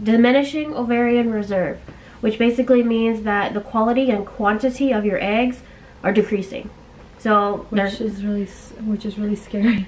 diminishing ovarian reserve, which basically means that the quality and quantity of your eggs are decreasing. So which is really scary.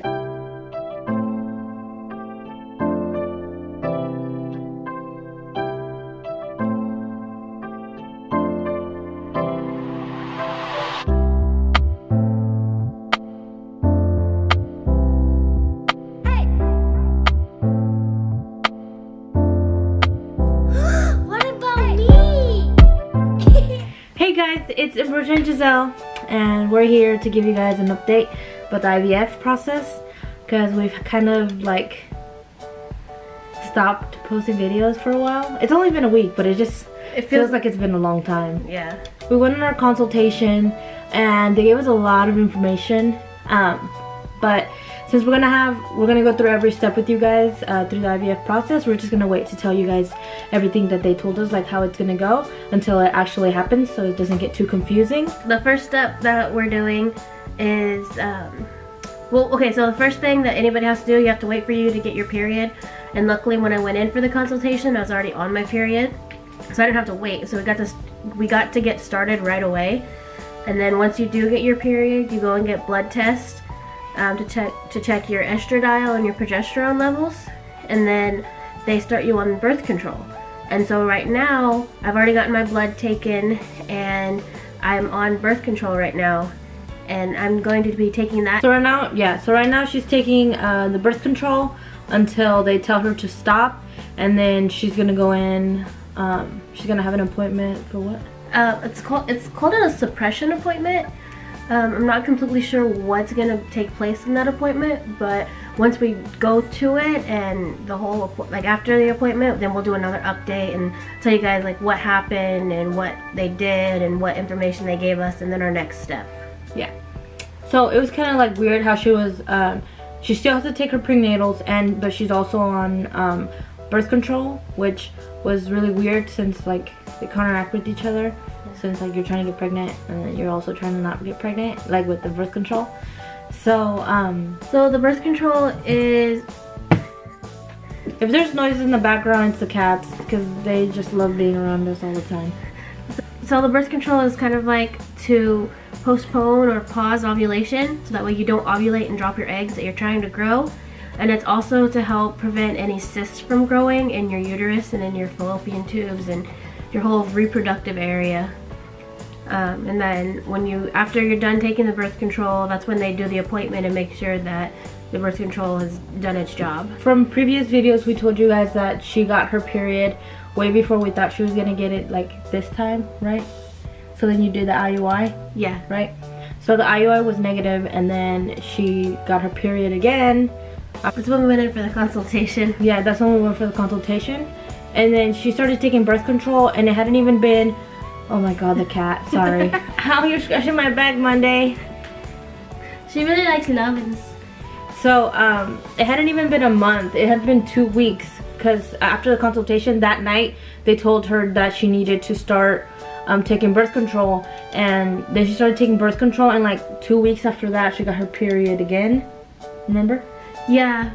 It's Imogen Giselle, and we're here to give you guys an update about the IVF process, because we've kind of like stopped posting videos for a while. It's only been a week, but it feels like it's been a long time. Yeah. We went on our consultation and they gave us a lot of information, but since we're gonna go through every step with you guys through the IVF process, we're just gonna wait to tell you guys everything that they told us, like how it's gonna go, until it actually happens, so it doesn't get too confusing. The first step that we're doing is, well, okay, so the first thing that anybody has to do, you have to wait for you to get your period. And luckily when I went in for the consultation, I was already on my period, so I didn't have to wait. So we got to get started right away. And then once you do get your period, you go and get blood tests to check your estradiol and your progesterone levels, and then they start you on birth control. And so right now I've already gotten my blood taken and I'm on birth control right now, and I'm going to be taking that. So right now she's taking the birth control until they tell her to stop, and then she's gonna go in. She's gonna have an appointment for what? It's called a suppression appointment. I'm not completely sure what's gonna take place in that appointment, but once we go to it and the whole, like after the appointment, then we'll do another update and tell you guys like what happened and what they did and what information they gave us, and then our next step. Yeah. So it was kind of like weird how she was, she still has to take her prenatals, but she's also on birth control, which was really weird since like they counteract with each other. Since like you're trying to get pregnant and then you're also trying to not get pregnant, like with the birth control. So so the birth control is, if there's noise in the background, it's the cats, because they just love being around us all the time. So the birth control is kind of like to postpone or pause ovulation, so that way you don't ovulate and drop your eggs that you're trying to grow. And it's also to help prevent any cysts from growing in your uterus and in your fallopian tubes and your whole reproductive area. And then after you're done taking the birth control, that's when they do the appointment and make sure that the birth control has done its job. From previous videos, we told you guys that she got her period way before we thought she was gonna get it, like this time, right? So then you did the IUI? Yeah. Right? So the IUI was negative, and then she got her period again. That's when we went in for the consultation. Yeah, that's when we went for the consultation. And then she started taking birth control, and it hadn't even been, oh my god, the cat, sorry. How you're scratching my back, Monday? She really likes lovin's. So it hadn't even been a month, it had been 2 weeks, because after the consultation that night, they told her that she needed to start taking birth control, and then she started taking birth control, and like 2 weeks after that, she got her period again, remember? Yeah.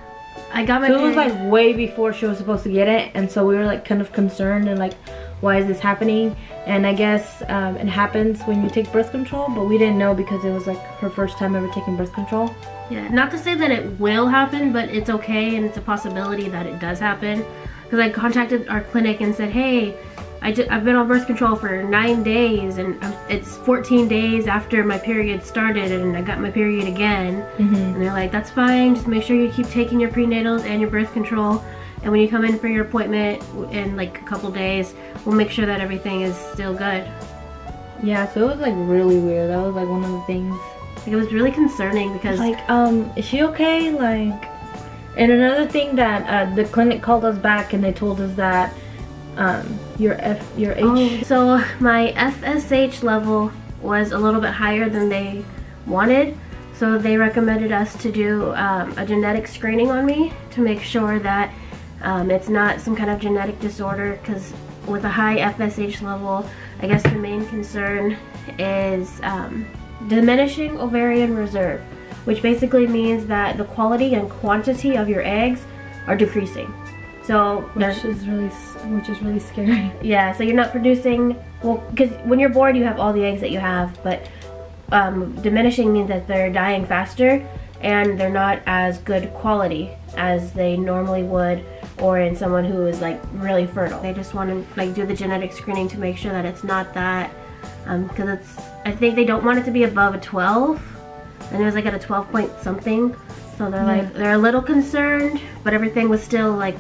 I got my period. So it was like way before she was supposed to get it, and so we were like kind of concerned and like, why is this happening? And I guess it happens when you take birth control, but we didn't know because it was like her first time ever taking birth control. Yeah, not to say that it will happen, but it's okay, and it's a possibility that it does happen. Because I contacted our clinic and said, hey, I've been on birth control for 9 days, and it's 14 days after my period started, and I got my period again. And they're like, that's fine, just make sure you keep taking your prenatals and your birth control, and when you come in for your appointment in like a couple days, we'll make sure that everything is still good. Yeah, so it was like really weird. That was like one of the things. Like, it was really concerning because like, is she okay? Like, and another thing that the clinic called us back and they told us that your H. So my FSH level was a little bit higher than they wanted, so they recommended us to do a genetic screening on me to make sure that it's not some kind of genetic disorder, because with a high FSH level, I guess the main concern is diminishing ovarian reserve, which basically means that the quality and quantity of your eggs are decreasing. So which is really scary. Yeah, so you're not producing, well, because when you're born you have all the eggs that you have, but diminishing means that they're dying faster and they're not as good quality as they normally would, or in someone who is like really fertile. They just want to like do the genetic screening to make sure that it's not that, because I think they don't want it to be above a 12, and it was like at a 12 point something, so they're like, they're a little concerned, but everything was still like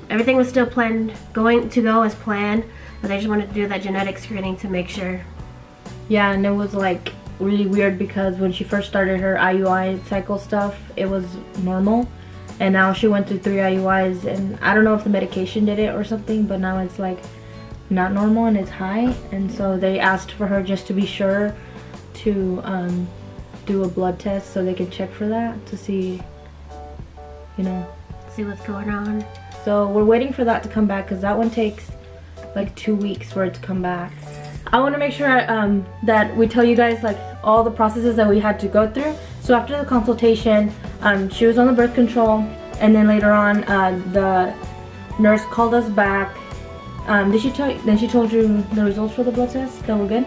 everything was still going to go as planned, but they just wanted to do that genetic screening to make sure. Yeah, and it was like really weird because when she first started her IUI cycle stuff, it was normal, and now she went through 3 IUIs, and I don't know if the medication did it or something, but now it's like not normal and it's high, and so they asked for her just to be sure to do a blood test so they can check for that to see, you know, see what's going on. So we're waiting for that to come back because that one takes like 2 weeks for it to come back. I want to make sure that we tell you guys like all the processes that we had to go through. So after the consultation, she was on the birth control, and then later on the nurse called us back. Did she tell you, then she told you the results for the blood test that were good?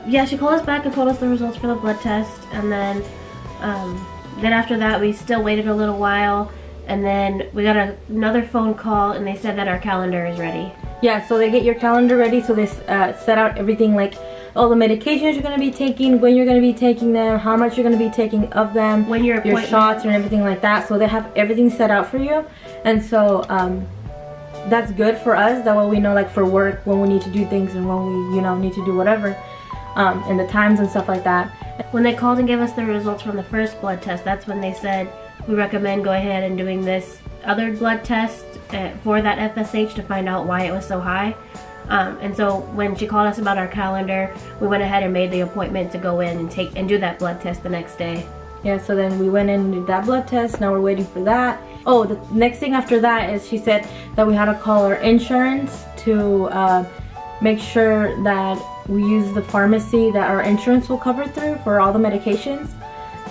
Yeah, she called us back and told us the results for the blood test, and then after that we still waited a little while, and then we got another phone call and they said that our calendar is ready. Yeah, so they get your calendar ready, so they set out everything, like all the medications you're going to be taking, when you're going to be taking them, how much you're going to be taking of them, when your shots and everything like that. So they have everything set out for you, and so that's good for us. That way we know, like for work, when we need to do things and when we, you know, need to do whatever, and the times and stuff like that. When they called and gave us the results from the first blood test, that's when they said we recommend go ahead and doing this other blood test for that FSH to find out why it was so high. And so when she called us about our calendar, we went ahead and made the appointment to go in and do that blood test the next day. Yeah, so then we went in and did that blood test. Now we're waiting for that. Oh, the next thing after that is she said that we had to call our insurance to make sure that we use the pharmacy that our insurance will cover through for all the medications.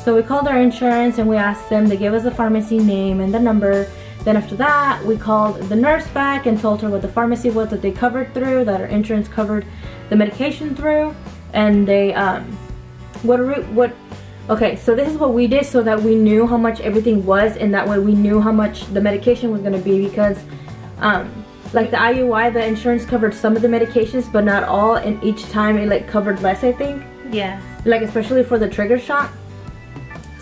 So we called our insurance and we asked them to give us the pharmacy name and the number. Then after that, we called the nurse back and told her what the pharmacy was that they covered through, that our insurance covered the medication through, and they okay, so this is what we did so that we knew how much everything was, and that way we knew how much the medication was going to be, because like the IUI, the insurance covered some of the medications but not all, and each time it like covered less, I think. Yeah. Like especially for the trigger shot.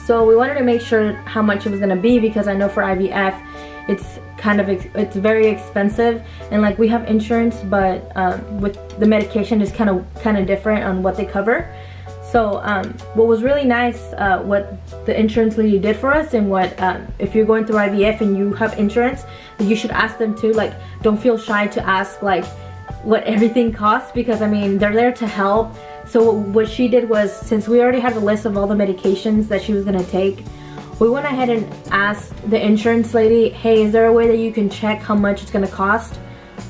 So we wanted to make sure how much it was going to be, because I know for IVF it's very expensive, and like we have insurance, but with the medication is kind of different on what they cover. So what was really nice, what the insurance lady did for us, and what if you're going through IVF and you have insurance, you should ask them too. Like, don't feel shy to ask like what everything costs, because I mean they're there to help. So what she did was, since we already had a list of all the medications that she was gonna take, we went ahead and asked the insurance lady, hey, is there a way that you can check how much it's gonna cost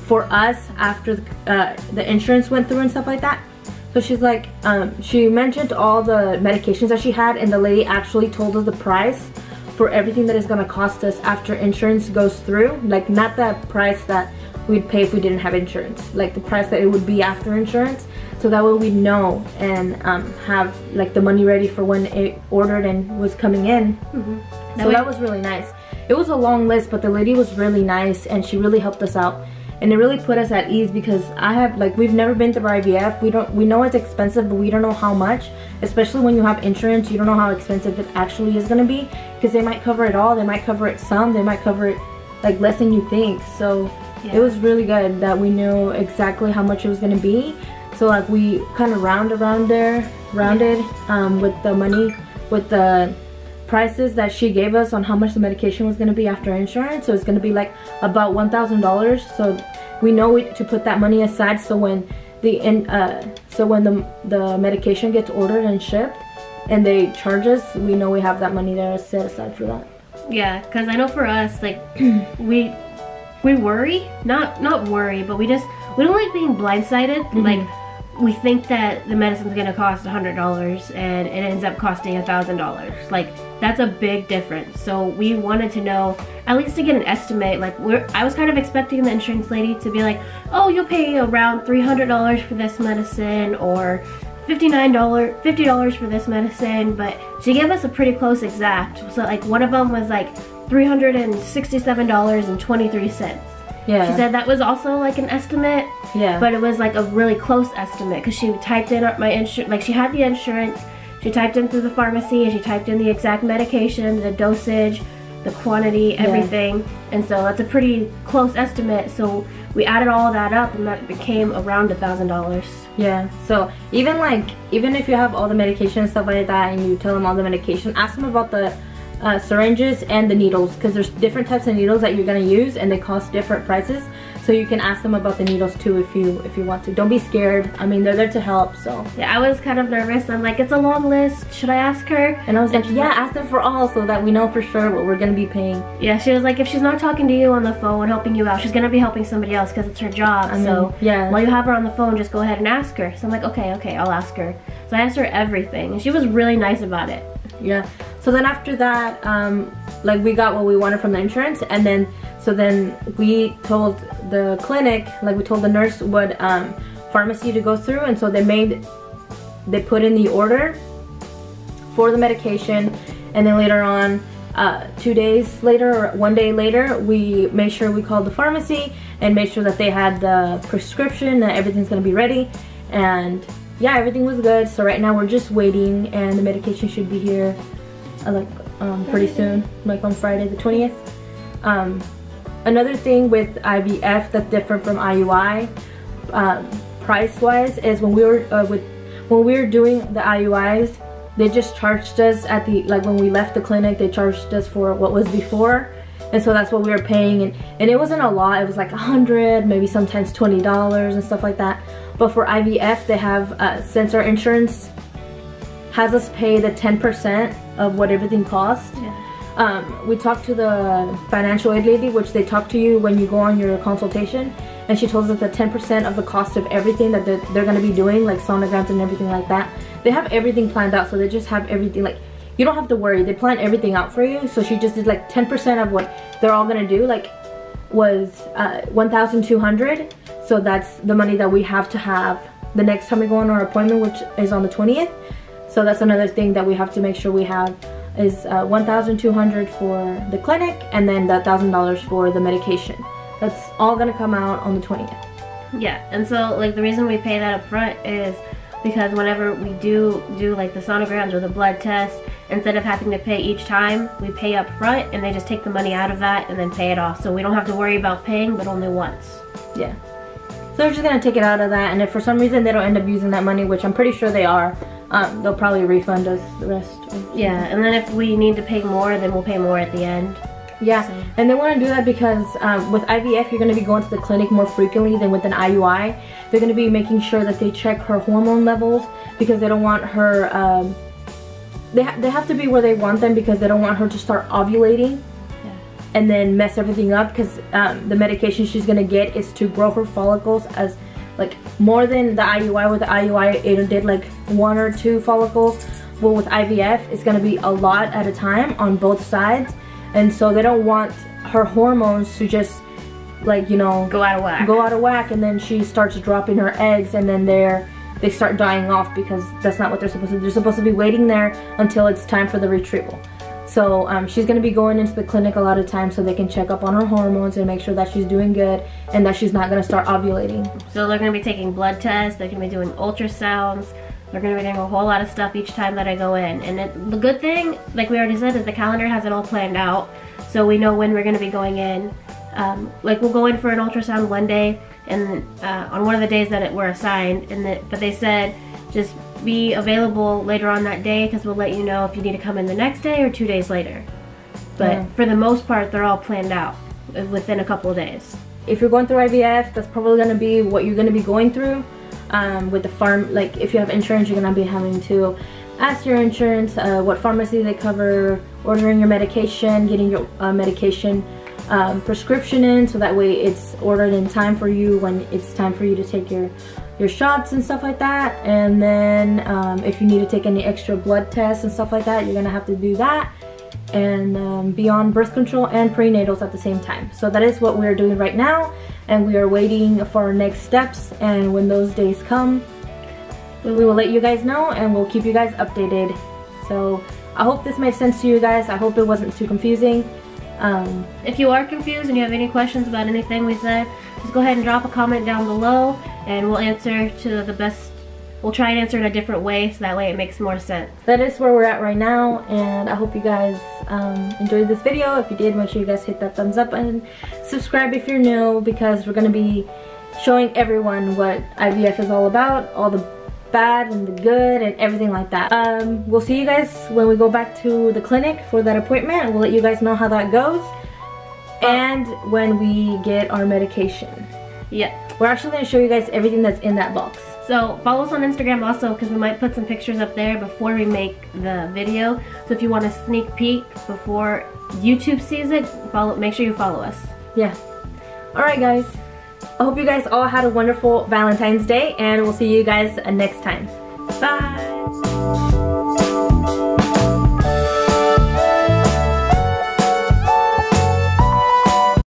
for us after the insurance went through and stuff like that? So she's like, she mentioned all the medications that she had, and the lady actually told us the price for everything that is gonna cost us after insurance goes through. Like, not the price that we'd pay if we didn't have insurance, like the price that it would be after insurance. So that way we'd know and have like the money ready for when it ordered and was coming in. So that was really nice. It was a long list, but the lady was really nice and she really helped us out. And it really put us at ease, because we've never been through IVF. We know it's expensive, but we don't know how much. Especially when you have insurance, you don't know how expensive it actually is gonna be, because they might cover it all, they might cover it some, they might cover it like less than you think. So yeah, it was really good that we knew exactly how much it was gonna be. So like we kind of rounded with the money, with the prices that she gave us on how much the medication was going to be after insurance. So it's going to be like about $1,000. So we know to put that money aside, so when the medication gets ordered and shipped and they charge us, we know we have that money there set aside for that. Yeah, because I know for us, like we worry, not worry, but we don't like being blindsided. Like we think that the medicine's gonna cost $100 and it ends up costing $1,000. Like, that's a big difference. So we wanted to know, at least to get an estimate. Like, I was kind of expecting the insurance lady to be like, oh, you'll pay around $300 for this medicine, or $50 for this medicine, but she gave us a pretty close exact. So like, one of them was like $367.23. Yeah. She said that was also like an estimate. Yeah. But it was like a really close estimate, because she typed in my insurance, like she had the insurance, she typed in through the pharmacy, and she typed in the exact medication, the dosage, the quantity, everything. Yeah. And so that's a pretty close estimate. So we added all of that up, and that became around $1,000. Yeah. So even if you have all the medication and stuff like that, and you tell them all the medication, ask them about the syringes and the needles, because there's different types of needles that you're gonna use, and they cost different prices. So you can ask them about the needles too if you want to. Don't be scared. I mean, they're there to help. So yeah, I was kind of nervous. I'm like, it's a long list. Should I ask her? And I was like, yeah, ask them for all, so that we know for sure what we're gonna be paying. Yeah, she was like, if she's not talking to you on the phone, helping you out, she's gonna be helping somebody else, because it's her job. I mean, so yeah, while you have her on the phone, just go ahead and ask her. So I'm like, okay, I'll ask her. So I asked her everything, and she was really nice about it. Yeah. So then after that, like, we got what we wanted from the insurance, and then we told the clinic, like we told the nurse what pharmacy to go through, and so they put in the order for the medication, and then later on, 2 days later or 1 day later, we made sure we called the pharmacy and made sure that they had the prescription, that everything's gonna be ready, and yeah, everything was good. So right now we're just waiting, and the medication should be here pretty soon, like on Friday the 20th. Another thing with IVF that's different from IUI, price-wise, is when we were doing the IUIs, they just charged us at the, like, when we left the clinic, they charged us for what was before, and so that's what we were paying, and it wasn't a lot. It was like $100, maybe sometimes $20 and stuff like that. But for IVF, they have, since our insurance has us pay the 10% of what everything costs. Yeah. We talked to the financial aid lady, which they talk to you when you go on your consultation, and she told us that 10% of the cost of everything that they're going to be doing, like sonograms and everything like that, they have everything planned out. So they just have everything, like, you don't have to worry, they plan everything out for you. So she just did like 10% of what they're all going to do, like, was $1,200. So that's the money that we have to have the next time we go on our appointment, which is on the 20th. So that's another thing that we have to make sure we have, is $1,200 for the clinic, and then the $1,000 for the medication. That's all gonna come out on the 20th. Yeah, and so like the reason we pay that up front is because whenever we do like the sonograms or the blood tests, instead of having to pay each time, we pay up front, and they just take the money out of that and then pay it off. So we don't have to worry about paying, but only once. Yeah. So they're just gonna take it out of that, and if for some reason they don't end up using that money, which I'm pretty sure they are, they'll probably refund us the rest. Yeah, and then if we need to pay more, then we'll pay more at the end. Yeah, so. And they want to do that because with IVF, you're going to be going to the clinic more frequently than with an IUI. They're going to be making sure that they check her hormone levels, because they don't want her, they have to be where they want them, because they don't want her to start ovulating and then mess everything up, because the medication she's going to get is to grow her follicles as, like, more than the IUI. With the IUI, it did like 1 or 2 follicles. Well, with IVF, it's going to be a lot at a time on both sides. And so they don't want her hormones to just, like, you know, go out of whack, and then she starts dropping her eggs, and then they start dying off, because that's not what they're supposed to do. They're supposed to be waiting there until it's time for the retrieval. So she's going to be going into the clinic a lot of times so they can check up on her hormones and make sure that she's doing good and that she's not going to start ovulating. So they're going to be taking blood tests, they're going to be doing ultrasounds, they're going to be doing a whole lot of stuff each time that I go in. And the good thing, like we already said, is the calendar has it all planned out. So we know when we're going to be going in. Like, we'll go in for an ultrasound one day, and on one of the days that we're assigned, but they said just be available later on that day, because we'll let you know if you need to come in the next day or 2 days later. But for the most part, they're all planned out within a couple of days. If you're going through IVF, that's probably going to be what you're going to be going through. With the like, if you have insurance, you're going to be having to ask your insurance what pharmacy they cover, ordering your medication, getting your medication prescription in, so that way it's ordered in time for you when it's time for you to take your your shots and stuff like that. And then if you need to take any extra blood tests and stuff like that, you're gonna have to do that. And be on birth control and prenatals at the same time. So that is what we're doing right now, and we are waiting for our next steps. And when those days come, we will let you guys know, and we'll keep you guys updated. So I hope this made sense to you guys. I hope it wasn't too confusing. If you are confused and you have any questions about anything we said, just go ahead and drop a comment down below, and we'll answer to the best. We'll try and answer in a different way, so that way it makes more sense. That is where we're at right now, and I hope you guys enjoyed this video. If you did, make sure you guys hit that thumbs up and subscribe if you're new, because we're going to be showing everyone what IVF is all about, all the bad and the good and everything like that. We'll see you guys when we go back to the clinic for that appointment, and we'll let you guys know how that goes, and when we get our medication. Yeah. We're actually going to show you guys everything that's in that box. So follow us on Instagram also, because we might put some pictures up there before we make the video. So if you want a sneak peek before YouTube sees it, make sure you follow us. Yeah. Alright guys, I hope you guys all had a wonderful Valentine's Day, and we'll see you guys next time. Bye!